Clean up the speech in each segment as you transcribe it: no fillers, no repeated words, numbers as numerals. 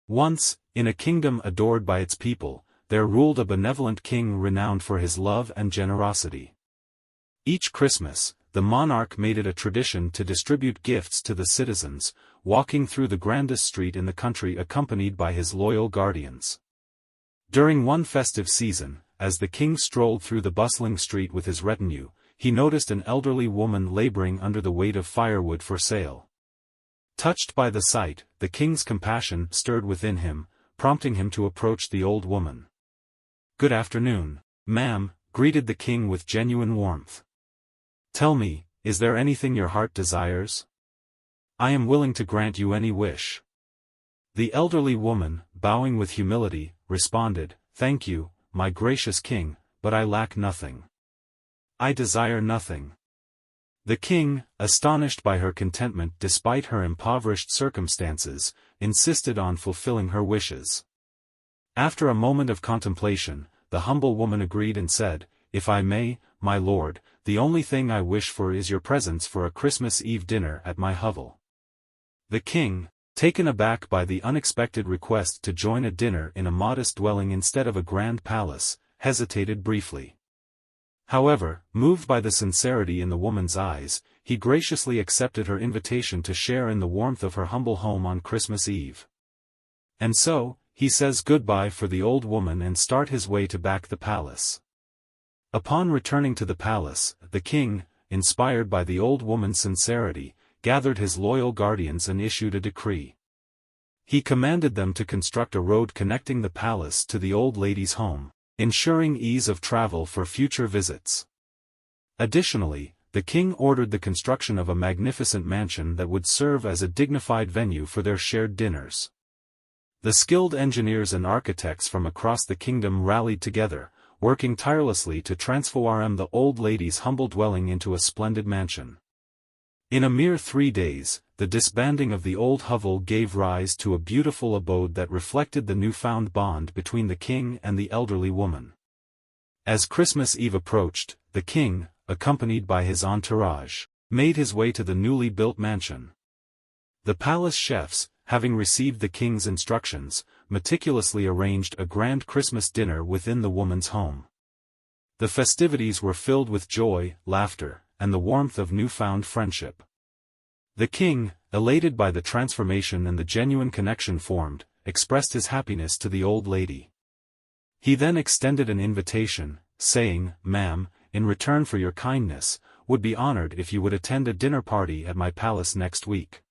Once, in a kingdom adored by its people, there ruled a benevolent king renowned for his love and generosity. Each Christmas, the monarch made it a tradition to distribute gifts to the citizens, walking through the grandest street in the country accompanied by his loyal guardians. During one festive season, as the king strolled through the bustling street with his retinue, he noticed an elderly woman laboring under the weight of firewood for sale. Touched by the sight, the king's compassion stirred within him, prompting him to approach the old woman. "Good afternoon, ma'am," greeted the king with genuine warmth. "Tell me, is there anything your heart desires? I am willing to grant you any wish." The elderly woman, bowing with humility, responded, "Thank you, my gracious king, but I lack nothing. I desire nothing." The king, astonished by her contentment despite her impoverished circumstances, insisted on fulfilling her wishes. After a moment of contemplation, the humble woman agreed and said, "If I may, my lord, the only thing I wish for is your presence for a Christmas Eve dinner at my hovel." The king, taken aback by the unexpected request to join a dinner in a modest dwelling instead of a grand palace, hesitated briefly. However, moved by the sincerity in the woman's eyes, he graciously accepted her invitation to share in the warmth of her humble home on Christmas Eve. And so, he says goodbye for the old woman and start his way to back the palace. Upon returning to the palace, the king, inspired by the old woman's sincerity, gathered his loyal guardians and issued a decree. He commanded them to construct a road connecting the palace to the old lady's home, ensuring ease of travel for future visits. Additionally, the king ordered the construction of a magnificent mansion that would serve as a dignified venue for their shared dinners. The skilled engineers and architects from across the kingdom rallied together, working tirelessly to transform the old lady's humble dwelling into a splendid mansion. In a mere 3 days, the disbanding of the old hovel gave rise to a beautiful abode that reflected the newfound bond between the king and the elderly woman. As Christmas Eve approached, the king, accompanied by his entourage, made his way to the newly built mansion. The palace chefs, having received the king's instructions, meticulously arranged a grand Christmas dinner within the woman's home. The festivities were filled with joy, laughter, and the warmth of newfound friendship. The king, elated by the transformation and the genuine connection formed, expressed his happiness to the old lady. He then extended an invitation, saying, "Ma'am, in return for your kindness, would be honored if you would attend a dinner party at my palace next week."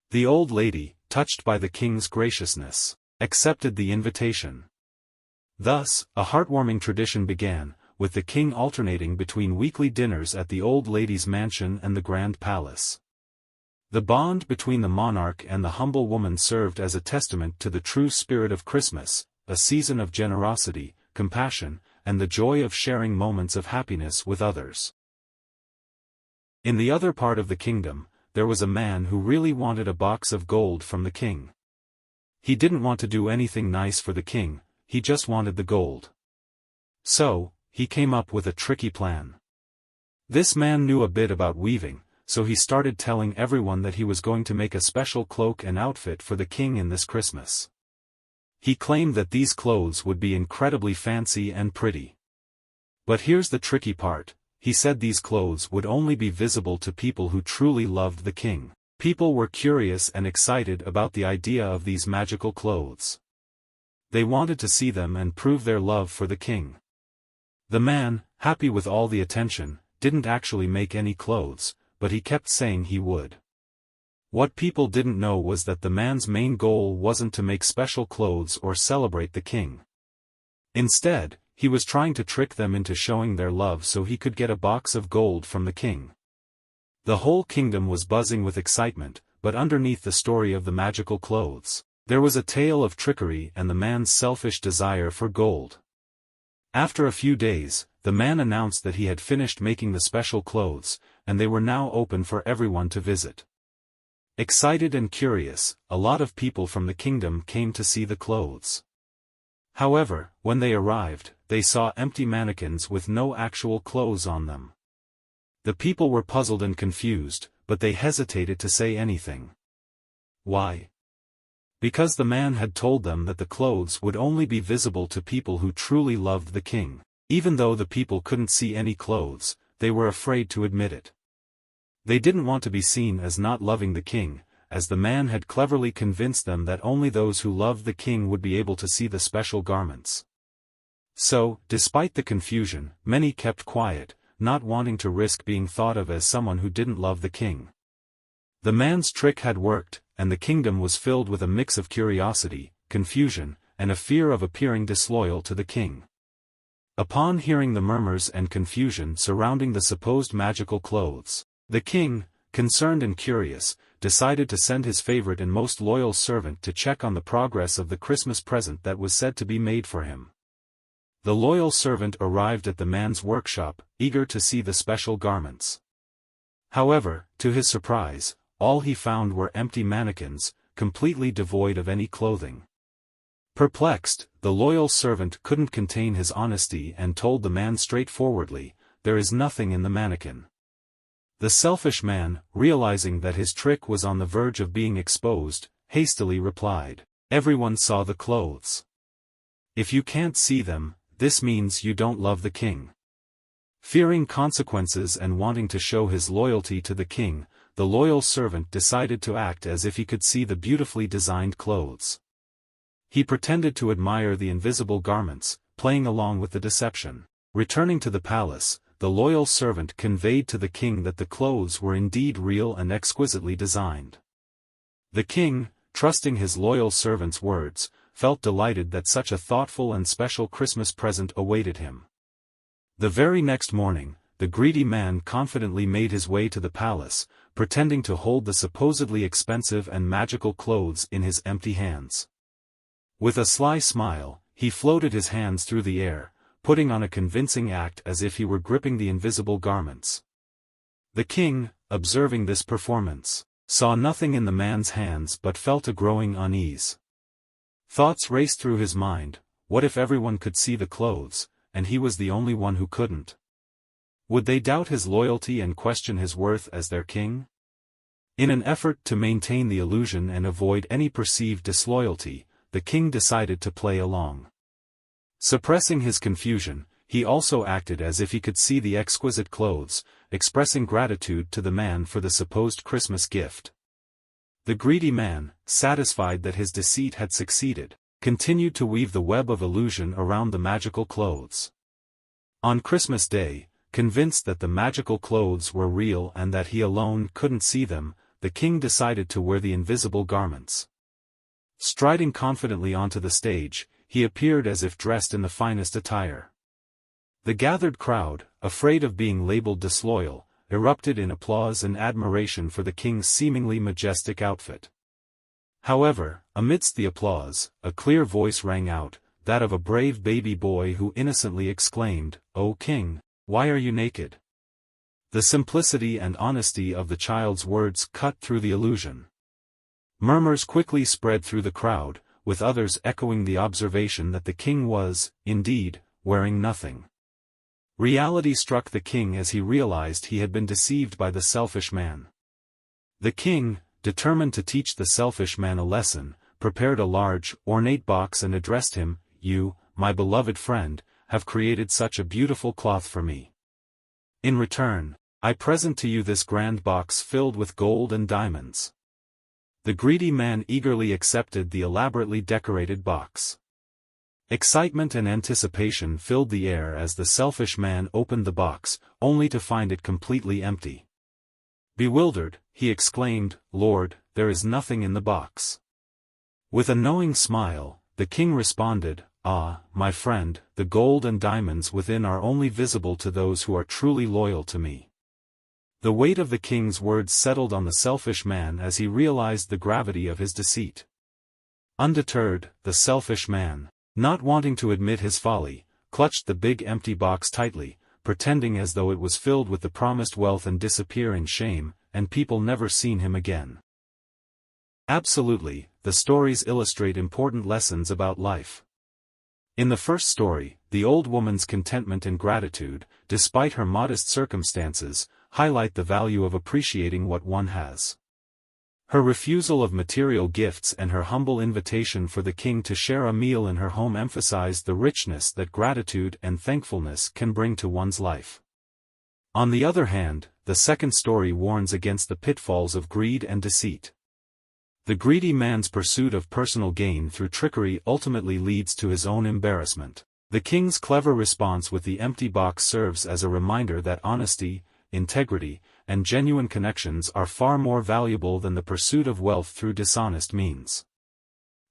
The old lady, touched by the king's graciousness, accepted the invitation. Thus, a heartwarming tradition began, with the king alternating between weekly dinners at the old lady's mansion and the grand palace. The bond between the monarch and the humble woman served as a testament to the true spirit of Christmas, a season of generosity, compassion, and the joy of sharing moments of happiness with others. In the other part of the kingdom, there was a man who really wanted a box of gold from the king. He didn't want to do anything nice for the king, he just wanted the gold. So, he came up with a tricky plan. This man knew a bit about weaving, so he started telling everyone that he was going to make a special cloak and outfit for the king in this Christmas. He claimed that these clothes would be incredibly fancy and pretty. But here's the tricky part, he said these clothes would only be visible to people who truly loved the king. People were curious and excited about the idea of these magical clothes. They wanted to see them and prove their love for the king. The man, happy with all the attention, didn't actually make any clothes, but he kept saying he would. What people didn't know was that the man's main goal wasn't to make special clothes or celebrate the king. Instead, he was trying to trick them into showing their love so he could get a box of gold from the king. The whole kingdom was buzzing with excitement, but underneath the story of the magical clothes, there was a tale of trickery and the man's selfish desire for gold. After a few days, the man announced that he had finished making the special clothes, and they were now open for everyone to visit. Excited and curious, a lot of people from the kingdom came to see the clothes. However, when they arrived, they saw empty mannequins with no actual clothes on them. The people were puzzled and confused, but they hesitated to say anything. Why? Because the man had told them that the clothes would only be visible to people who truly loved the king. Even though the people couldn't see any clothes, they were afraid to admit it. They didn't want to be seen as not loving the king, as the man had cleverly convinced them that only those who loved the king would be able to see the special garments. So, despite the confusion, many kept quiet, not wanting to risk being thought of as someone who didn't love the king. The man's trick had worked, and the kingdom was filled with a mix of curiosity, confusion, and a fear of appearing disloyal to the king. Upon hearing the murmurs and confusion surrounding the supposed magical clothes, the king, concerned and curious, decided to send his favorite and most loyal servant to check on the progress of the Christmas present that was said to be made for him. The loyal servant arrived at the man's workshop, eager to see the special garments. However, to his surprise, all he found were empty mannequins, completely devoid of any clothing. Perplexed, the loyal servant couldn't contain his honesty and told the man straightforwardly, "There is nothing in the mannequin." The selfish man, realizing that his trick was on the verge of being exposed, hastily replied, "Everyone saw the clothes. If you can't see them, this means you don't love the king." Fearing consequences and wanting to show his loyalty to the king, the loyal servant decided to act as if he could see the beautifully designed clothes. He pretended to admire the invisible garments, playing along with the deception. Returning to the palace, the loyal servant conveyed to the king that the clothes were indeed real and exquisitely designed. The king, trusting his loyal servant's words, felt delighted that such a thoughtful and special Christmas present awaited him. The very next morning, the greedy man confidently made his way to the palace, pretending to hold the supposedly expensive and magical clothes in his empty hands. With a sly smile, he floated his hands through the air, putting on a convincing act as if he were gripping the invisible garments. The king, observing this performance, saw nothing in the man's hands but felt a growing unease. Thoughts raced through his mind: what if everyone could see the clothes, and he was the only one who couldn't? Would they doubt his loyalty and question his worth as their king? In an effort to maintain the illusion and avoid any perceived disloyalty, the king decided to play along. Suppressing his confusion, he also acted as if he could see the exquisite clothes, expressing gratitude to the man for the supposed Christmas gift. The greedy man, satisfied that his deceit had succeeded, continued to weave the web of illusion around the magical clothes. On Christmas Day, convinced that the magical clothes were real and that he alone couldn't see them, the king decided to wear the invisible garments. Striding confidently onto the stage, he appeared as if dressed in the finest attire. The gathered crowd, afraid of being labeled disloyal, erupted in applause and admiration for the king's seemingly majestic outfit. However, amidst the applause, a clear voice rang out, that of a brave baby boy who innocently exclaimed, "O king, why are you naked?" The simplicity and honesty of the child's words cut through the illusion. Murmurs quickly spread through the crowd, with others echoing the observation that the king was, indeed, wearing nothing. Reality struck the king as he realized he had been deceived by the selfish man. The king, determined to teach the selfish man a lesson, prepared a large, ornate box and addressed him, "You, my beloved friend, have created such a beautiful cloth for me. In return, I present to you this grand box filled with gold and diamonds." The greedy man eagerly accepted the elaborately decorated box. Excitement and anticipation filled the air as the selfish man opened the box, only to find it completely empty. Bewildered, he exclaimed, "Lord, there is nothing in the box." With a knowing smile, the king responded, "Ah, my friend, the gold and diamonds within are only visible to those who are truly loyal to me." The weight of the king's words settled on the selfish man as he realized the gravity of his deceit. Undeterred, the selfish man, not wanting to admit his folly, clutched the big empty box tightly, pretending as though it was filled with the promised wealth and disappear in shame, and people never seen him again. Absolutely, the stories illustrate important lessons about life. In the first story, the old woman's contentment and gratitude, despite her modest circumstances, highlight the value of appreciating what one has. Her refusal of material gifts and her humble invitation for the king to share a meal in her home emphasized the richness that gratitude and thankfulness can bring to one's life. On the other hand, the second story warns against the pitfalls of greed and deceit. The greedy man's pursuit of personal gain through trickery ultimately leads to his own embarrassment. The king's clever response with the empty box serves as a reminder that honesty, integrity, and genuine connections are far more valuable than the pursuit of wealth through dishonest means.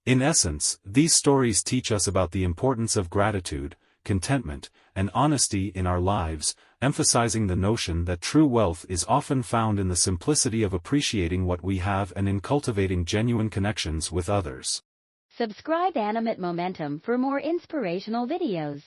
In essence, these stories teach us about the importance of gratitude, contentment, and honesty in our lives, emphasizing the notion that true wealth is often found in the simplicity of appreciating what we have and in cultivating genuine connections with others. Subscribe Animate Momentum for more inspirational videos.